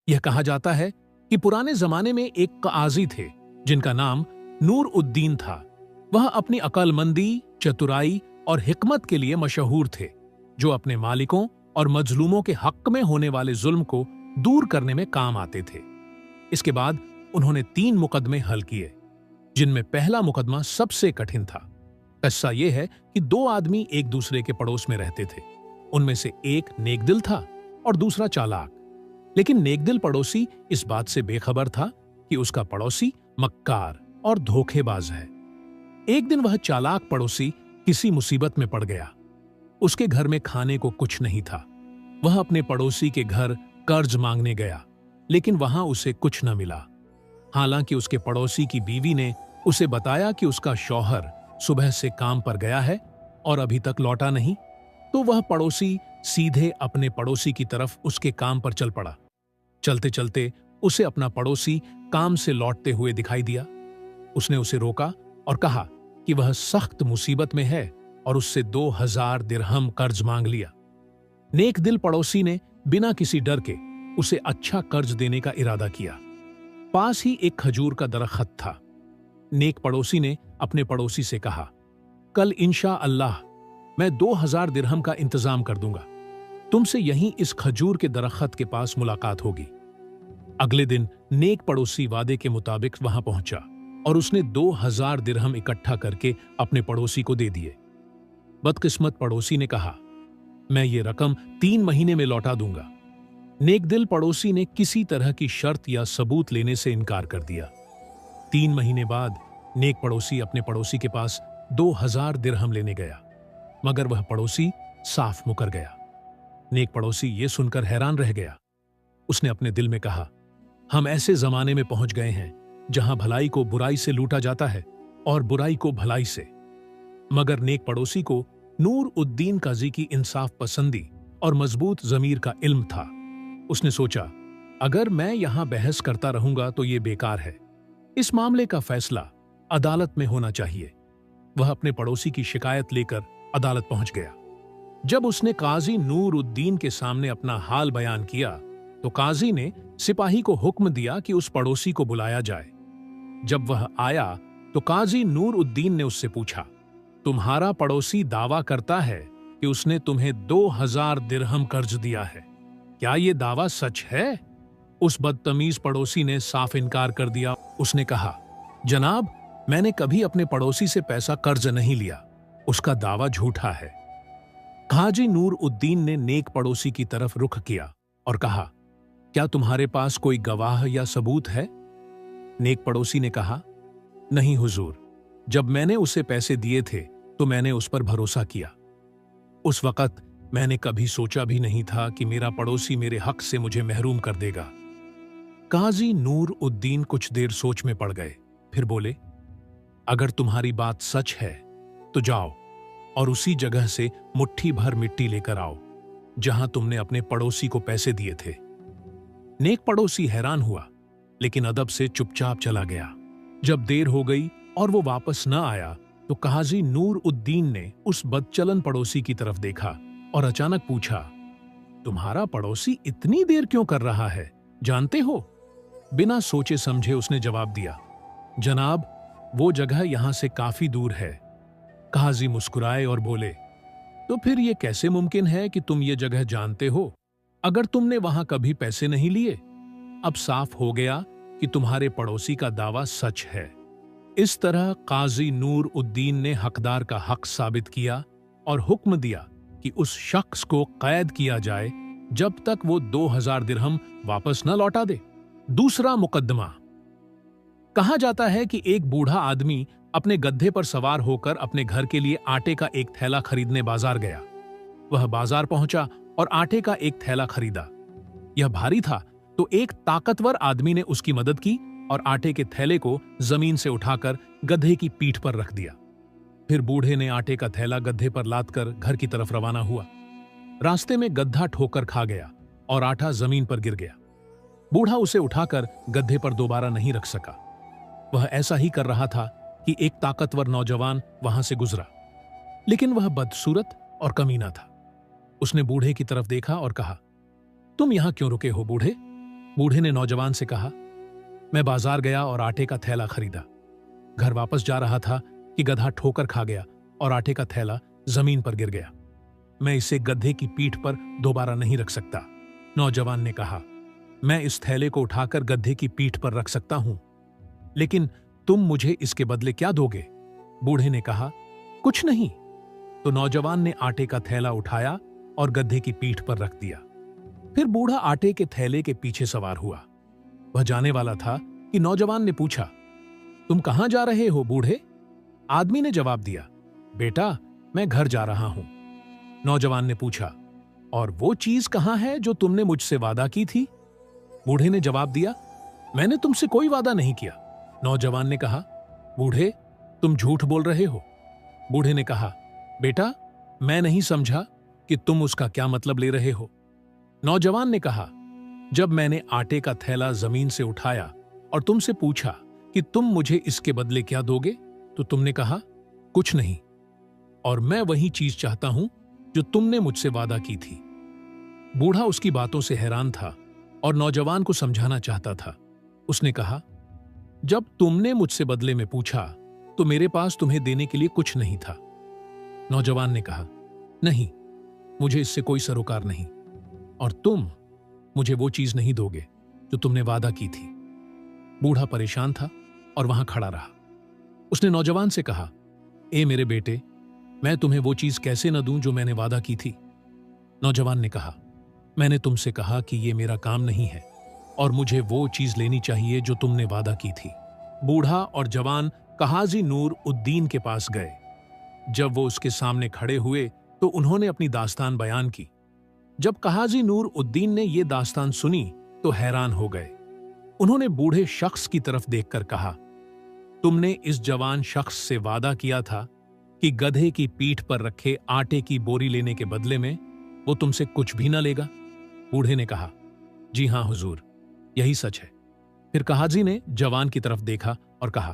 यह कहा जाता है कि पुराने जमाने में एक काजी थे जिनका नाम नूर उद्दीन था। वह अपनी अक्लमंदी, चतुराई और हिकमत के लिए मशहूर थे, जो अपने मालिकों और मजलूमों के हक में होने वाले जुल्म को दूर करने में काम आते थे। इसके बाद उन्होंने 3 मुकदमे हल किए, जिनमें पहला मुकदमा सबसे कठिन था। किस्सा यह है कि 2 आदमी एक दूसरे के पड़ोस में रहते थे। उनमें से एक नेकदिल था और दूसरा चालाक। लेकिन नेकदिल पड़ोसी इस बात से बेखबर था कि उसका पड़ोसी मक्कार और धोखेबाज है। एक दिन वह चालाक पड़ोसी किसी मुसीबत में पड़ गया। उसके घर में खाने को कुछ नहीं था। वह अपने पड़ोसी के घर कर्ज मांगने गया, लेकिन वहां उसे कुछ न मिला। हालांकि उसके पड़ोसी की बीवी ने उसे बताया कि उसका शौहर सुबह से काम पर गया है और अभी तक लौटा नहीं, तो वह पड़ोसी सीधे अपने पड़ोसी की तरफ उसके काम पर चल पड़ा। चलते चलते उसे अपना पड़ोसी काम से लौटते हुए दिखाई दिया। उसने उसे रोका और कहा कि वह सख्त मुसीबत में है और उससे 2000 दिरहम कर्ज मांग लिया। नेक दिल पड़ोसी ने बिना किसी डर के उसे अच्छा कर्ज देने का इरादा किया। पास ही एक खजूर का दरख्त था। नेक पड़ोसी ने अपने पड़ोसी से कहा, कल इंशा अल्लाह मैं 2000 दिरहम का इंतजाम कर दूंगा। तुमसे यहीं इस खजूर के दरख्त के पास मुलाकात होगी। अगले दिन नेक पड़ोसी वादे के मुताबिक वहां पहुंचा और उसने 2000 दिरहम इकट्ठा करके अपने पड़ोसी को दे दिए। बदकिस्मत पड़ोसी ने कहा, मैं ये रकम 3 महीने में लौटा दूंगा। नेकदिल पड़ोसी ने किसी तरह की शर्त या सबूत लेने से इनकार कर दिया। 3 महीने बाद नेक पड़ोसी अपने पड़ोसी के पास 2000 दिरहम लेने गया, मगर वह पड़ोसी साफ मुकर गया। नेक पड़ोसी ये सुनकर हैरान रह गया। उसने अपने दिल में कहा, हम ऐसे जमाने में पहुंच गए हैं जहां भलाई को बुराई से लूटा जाता है और बुराई को भलाई से। मगर नेक पड़ोसी को नूर उद्दीन काजी की इंसाफ पसंदी और मजबूत जमीर का इल्म था। उसने सोचा, अगर मैं यहां बहस करता रहूंगा तो यह बेकार है। इस मामले का फैसला अदालत में होना चाहिए। वह अपने पड़ोसी की शिकायत लेकर अदालत पहुंच गया। जब उसने काजी नूर उद्दीन के सामने अपना हाल बयान किया, तो काजी ने सिपाही को हुक्म दिया कि उस पड़ोसी को बुलाया जाए। जब वह आया तो काजी नूर उद्दीन ने उससे पूछा, तुम्हारा पड़ोसी दावा करता है कि उसने तुम्हें 2000 दिरहम कर्ज दिया है, क्या यह दावा सच है? उस बदतमीज पड़ोसी ने साफ इनकार कर दिया। उसने कहा, जनाब, मैंने कभी अपने पड़ोसी से पैसा कर्ज नहीं लिया, उसका दावा झूठा है। काजी नूर उद्दीन ने नेक पड़ोसी की तरफ रुख किया और कहा, क्या तुम्हारे पास कोई गवाह या सबूत है? नेक पड़ोसी ने कहा, नहीं हुजूर, जब मैंने उसे पैसे दिए थे तो मैंने उस पर भरोसा किया। उस वक्त मैंने कभी सोचा भी नहीं था कि मेरा पड़ोसी मेरे हक से मुझे महरूम कर देगा। काजी नूर उद्दीन कुछ देर सोच में पड़ गए, फिर बोले, अगर तुम्हारी बात सच है तो जाओ और उसी जगह से मुट्ठी भर मिट्टी लेकर आओ जहां तुमने अपने पड़ोसी को पैसे दिए थे। नेक पड़ोसी हैरान हुआ, लेकिन अदब से चुपचाप चला गया। जब देर हो गई और वो वापस न आया तो काजी नूर उद्दीन ने उस बदचलन पड़ोसी की तरफ देखा और अचानक पूछा, तुम्हारा पड़ोसी इतनी देर क्यों कर रहा है, जानते हो? बिना सोचे समझे उसने जवाब दिया, जनाब, वो जगह यहां से काफी दूर है। काजी मुस्कुराए और बोले, तो फिर यह कैसे मुमकिन है कि तुम ये जगह जानते हो, अगर तुमने वहां कभी पैसे नहीं लिए? अब साफ हो गया कि तुम्हारे पड़ोसी का दावा सच है। इस तरह काजी नूर उद्दीन ने हकदार का हक साबित किया और हुक्म दिया कि उस शख्स को कैद किया जाए जब तक वो 2000 दिरहम वापस न लौटा दे। दूसरा मुकदमा। कहा जाता है कि एक बूढ़ा आदमी अपने गधे पर सवार होकर अपने घर के लिए आटे का एक थैला खरीदने बाजार गया। वह बाजार पहुंचा और आटे का एक थैला खरीदा। यह भारी था, तो एक ताकतवर आदमी ने उसकी मदद की और आटे के थैले को जमीन से उठाकर गधे की पीठ पर रख दिया। फिर बूढ़े ने आटे का थैला गधे पर लादकर घर की तरफ रवाना हुआ। रास्ते में गधा ठोकर खा गया और आटा जमीन पर गिर गया। बूढ़ा उसे उठाकर गधे पर दोबारा नहीं रख सका। वह ऐसा ही कर रहा था कि एक ताकतवर नौजवान वहां से गुजरा, लेकिन वह बदसूरत और कमीना था। उसने बूढ़े की तरफ देखा और कहा, तुम यहां क्यों रुके हो बूढ़े? बूढ़े ने नौजवान से कहा, मैं बाजार गया और आटे का थैला खरीदा। घर वापस जा रहा था कि गधा ठोकर खा गया और आटे का थैला जमीन पर गिर गया। मैं इसे गधे की पीठ पर दोबारा नहीं रख सकता। नौजवान ने कहा, मैं इस थैले को उठाकर गधे की पीठ पर रख सकता हूं, लेकिन तुम मुझे इसके बदले क्या दोगे? बूढ़े ने कहा, कुछ नहीं। तो नौजवान ने आटे का थैला उठाया और गधे की पीठ पर रख दिया। फिर बूढ़ा आटे के थैले के पीछे सवार हुआ। वह जाने वाला था कि नौजवान ने पूछा, तुम कहां जा रहे हो बूढ़े? आदमी ने जवाब दिया, बेटा, मैं घर जा रहा हूं। नौजवान ने पूछा, और वो चीज कहां है जो तुमने मुझसे वादा की थी? बूढ़े ने जवाब दिया, मैंने तुमसे कोई वादा नहीं किया। नौजवान ने कहा, बूढ़े, तुम झूठ बोल रहे हो। बूढ़े ने कहा, बेटा, मैं नहीं समझा कि तुम उसका क्या मतलब ले रहे हो। नौजवान ने कहा, जब मैंने आटे का थैला जमीन से उठाया और तुमसे पूछा कि तुम मुझे इसके बदले क्या दोगे, तो तुमने कहा, कुछ नहीं। और मैं वही चीज चाहता हूं जो तुमने मुझसे वादा की थी। बूढ़ा उसकी बातों से हैरान था और नौजवान को समझाना चाहता था। उसने कहा, जब तुमने मुझसे बदले में पूछा तो मेरे पास तुम्हें देने के लिए कुछ नहीं था। नौजवान ने कहा, नहीं, मुझे इससे कोई सरोकार नहीं, और तुम मुझे वो चीज नहीं दोगे जो तुमने वादा की थी। बूढ़ा परेशान था और वहां खड़ा रहा। उसने नौजवान से कहा, ए मेरे बेटे, मैं तुम्हें वो चीज कैसे न दूं जो मैंने वादा की थी? नौजवान ने कहा, मैंने तुमसे कहा कि ये मेरा काम नहीं है और मुझे वो चीज लेनी चाहिए जो तुमने वादा की थी। बूढ़ा और जवान काजी नूर उद्दीन के पास गए। जब वो उसके सामने खड़े हुए तो उन्होंने अपनी दास्तान बयान की। जब काजी नूर उद्दीन ने ये दास्तान सुनी तो हैरान हो गए। उन्होंने बूढ़े शख्स की तरफ देखकर कहा, तुमने इस जवान शख्स से वादा किया था कि गधे की पीठ पर रखे आटे की बोरी लेने के बदले में वो तुमसे कुछ भी न लेगा? बूढ़े ने कहा, जी हां हुजूर, यही सच है। फिर काजी ने जवान की तरफ देखा और कहा,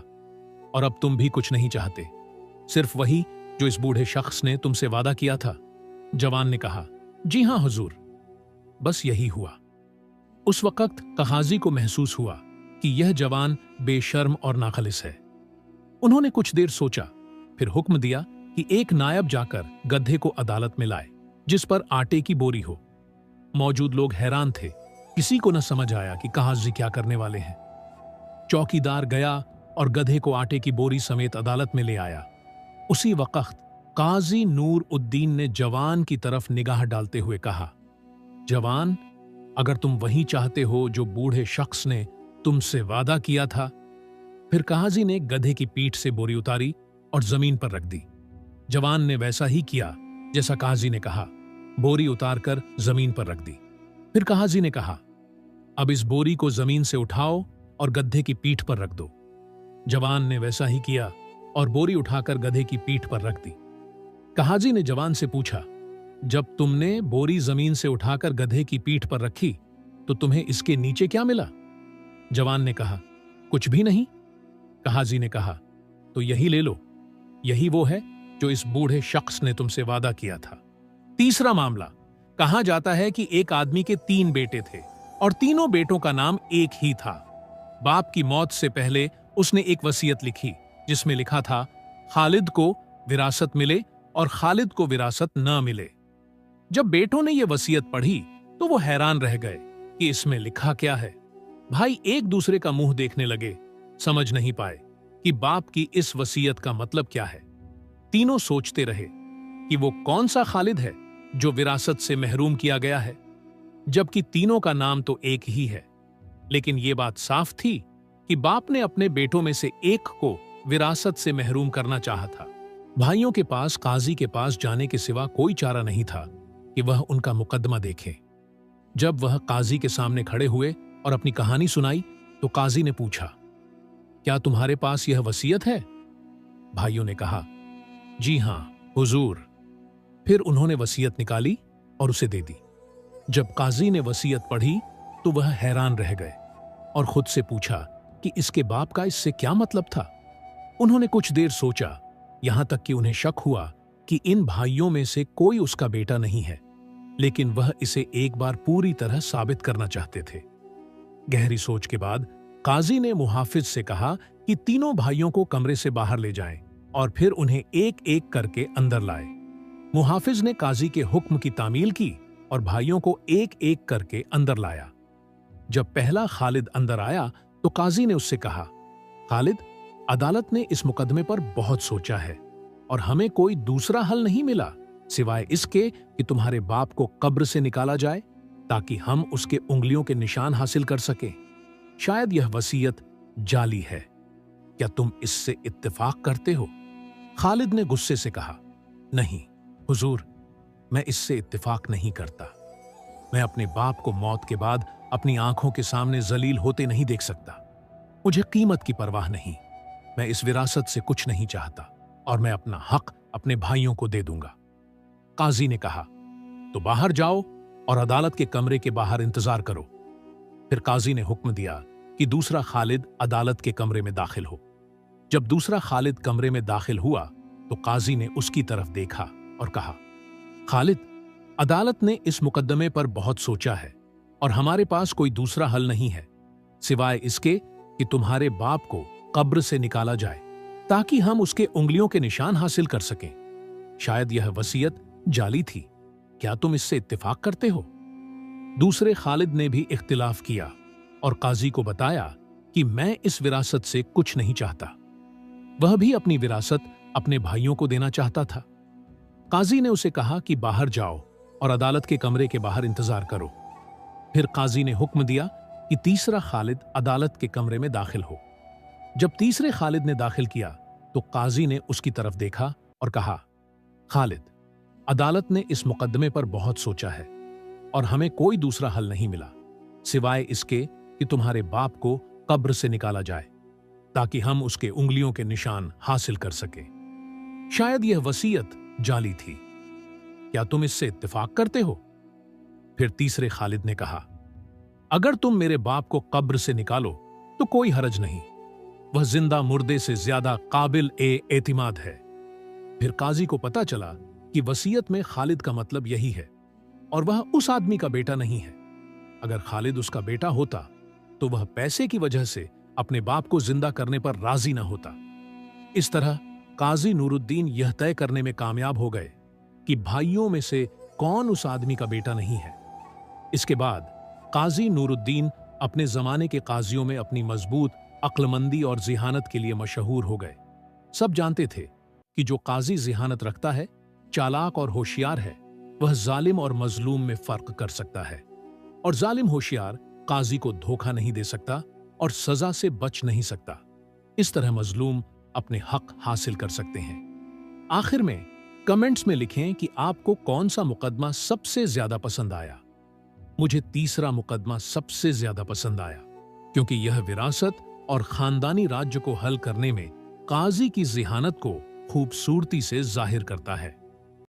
और अब तुम भी कुछ नहीं चाहते, सिर्फ वही जो इस बूढ़े शख्स ने तुमसे वादा किया था? जवान ने कहा, जी हां हुजूर, बस यही हुआ। उस वक्त काजी को महसूस हुआ कि यह जवान बेशर्म और नाखलिस है। उन्होंने कुछ देर सोचा, फिर हुक्म दिया कि एक नायब जाकर गधे को अदालत में लाए जिस पर आटे की बोरी हो। मौजूद लोग हैरान थे, किसी को न समझ आया कि काजी क्या करने वाले हैं। चौकीदार गया और गधे को आटे की बोरी समेत अदालत में ले आया। उसी वक्त काजी नूर उद्दीन ने जवान की तरफ निगाह डालते हुए कहा, जवान, अगर तुम वही चाहते हो जो बूढ़े शख्स ने तुमसे वादा किया था। फिर काजी ने गधे की पीठ से बोरी उतारी और जमीन पर रख दी। जवान ने वैसा ही किया जैसा काजी ने कहा, बोरी उतारकर जमीन पर रख दी। फिर काजी ने कहा, अब इस बोरी को जमीन से उठाओ और गधे की पीठ पर रख दो। जवान ने वैसा ही किया और बोरी उठाकर गधे की पीठ पर रख दी। काजी ने जवान से पूछा, जब तुमने बोरी जमीन से उठाकर गधे की पीठ पर रखी तो तुम्हें इसके नीचे क्या मिला? जवान ने कहा, कुछ भी नहीं। काजी ने कहा, तो यही ले लो, यही वो है जो इस बूढ़े शख्स ने तुमसे वादा किया था। तीसरा मामला, कहा जाता है कि एक आदमी के 3 बेटे थे और तीनों बेटों का नाम एक ही था। बाप की मौत से पहले उसने एक वसीयत लिखी जिसमें लिखा था, खालिद को विरासत मिले और खालिद को विरासत न मिले। जब बेटों ने यह वसीयत पढ़ी तो वो हैरान रह गए कि इसमें लिखा क्या है। भाई एक दूसरे का मुंह देखने लगे, समझ नहीं पाए कि बाप की इस वसीयत का मतलब क्या है। तीनों सोचते रहे कि वो कौन सा खालिद है जो विरासत से महरूम किया गया है, जबकि तीनों का नाम तो एक ही है। लेकिन ये बात साफ थी कि बाप ने अपने बेटों में से एक को विरासत से महरूम करना चाहा था। भाइयों के पास काजी के पास जाने के सिवा कोई चारा नहीं था कि वह उनका मुकदमा देखे। जब वह काजी के सामने खड़े हुए और अपनी कहानी सुनाई तो काजी ने पूछा, क्या तुम्हारे पास यह वसीयत है? भाइयों ने कहा, जी हां हुजूर। फिर उन्होंने वसीयत निकाली और उसे दे दी। जब काजी ने वसीयत पढ़ी तो वह हैरान रह गए और खुद से पूछा कि इसके बाप का इससे क्या मतलब था। उन्होंने कुछ देर सोचा, यहां तक कि उन्हें शक हुआ कि इन भाइयों में से कोई उसका बेटा नहीं है, लेकिन वह इसे एक बार पूरी तरह साबित करना चाहते थे। गहरी सोच के बाद काजी ने मुहाफिज से कहा कि तीनों भाइयों को कमरे से बाहर ले जाएं और फिर उन्हें एक एक करके अंदर लाए। मुहाफिज ने काजी के हुक्म की तामील की और भाइयों को एक एक करके अंदर लाया। जब पहला खालिद अंदर आया तो काजी ने उससे कहा, खालिद, अदालत ने इस मुकदमे पर बहुत सोचा है और हमें कोई दूसरा हल नहीं मिला सिवाय इसके कि तुम्हारे बाप को कब्र से निकाला जाए ताकि हम उसके उंगलियों के निशान हासिल कर सकें। शायद यह वसीयत जाली है। क्या तुम इससे इत्तेफाक करते हो? खालिद ने गुस्से से कहा, नहीं हुजूर, मैं इससे इत्तेफाक नहीं करता। मैं अपने बाप को मौत के बाद अपनी आंखों के सामने जलील होते नहीं देख सकता। मुझे कीमत की परवाह नहीं। मैं इस विरासत से कुछ नहीं चाहता और मैं अपना हक अपने भाइयों को दे दूंगा। काजी ने कहा, तो बाहर जाओ और अदालत के कमरे के बाहर इंतजार करो। फिर काजी ने हुक्म दिया कि दूसरा खालिद अदालत के कमरे में दाखिल हो। जब दूसरा खालिद कमरे में दाखिल हुआ तो काजी ने उसकी तरफ देखा और कहा, खालिद, अदालत ने इस मुकदमे पर बहुत सोचा है और हमारे पास कोई दूसरा हल नहीं है सिवाय इसके कि तुम्हारे बाप को कब्र से निकाला जाए ताकि हम उसके उंगलियों के निशान हासिल कर सकें। शायद यह वसीयत जाली थी। क्या तुम इससे इत्तेफाक करते हो? दूसरे खालिद ने भी इख्तिलाफ किया और काजी को बताया कि मैं इस विरासत से कुछ नहीं चाहता। वह भी अपनी विरासत अपने भाइयों को देना चाहता था। काजी ने उसे कहा कि बाहर जाओ और अदालत के कमरे के बाहर इंतजार करो। फिर काजी ने हुक्म दिया कि तीसरा खालिद अदालत के कमरे में दाखिल हो। जब तीसरे खालिद ने दाखिल किया तो काजी ने उसकी तरफ देखा और कहा, खालिद, अदालत ने इस मुकदमे पर बहुत सोचा है और हमें कोई दूसरा हल नहीं मिला सिवाय इसके कि तुम्हारे बाप को कब्र से निकाला जाए ताकि हम उसके उंगलियों के निशान हासिल कर सके। शायद यह वसीयत जाली थी। क्या तुम इससे इत्तेफाक करते हो? फिर तीसरे खालिद ने कहा, अगर तुम मेरे बाप को कब्र से निकालो तो कोई हरज नहीं। वह जिंदा मुर्दे से ज्यादा काबिल एतिमाद है। फिर काजी को पता चला कि वसीयत में खालिद का मतलब यही है और वह उस आदमी का बेटा नहीं है। अगर खालिद उसका बेटा होता तो वह पैसे की वजह से अपने बाप को जिंदा करने पर राजी न होता। इस तरह काजी नूरुद्दीन यह तय करने में कामयाब हो गए कि भाइयों में से कौन उस आदमी का बेटा नहीं है। इसके बाद काजी नूरुद्दीन अपने जमाने के काजियों में अपनी मजबूत अक्लमंदी और जिहानत के लिए मशहूर हो गए। सब जानते थे कि जो काजी जिहानत रखता है, चालाक और होशियार है, वह जालिम और मजलूम में फर्क कर सकता है और जालिम होशियार काजी को धोखा नहीं दे सकता और सजा से बच नहीं सकता। इस तरह मजलूम अपने हक हासिल कर सकते हैं। आखिर में कमेंट्स में लिखें कि आपको कौन सा मुकदमा सबसे ज्यादा पसंद आया। मुझे तीसरा मुकदमा सबसे ज्यादा पसंद आया क्योंकि यह विरासत और खानदानी राज्य को हल करने में काजी की जिहानत को खूबसूरती से जाहिर करता है।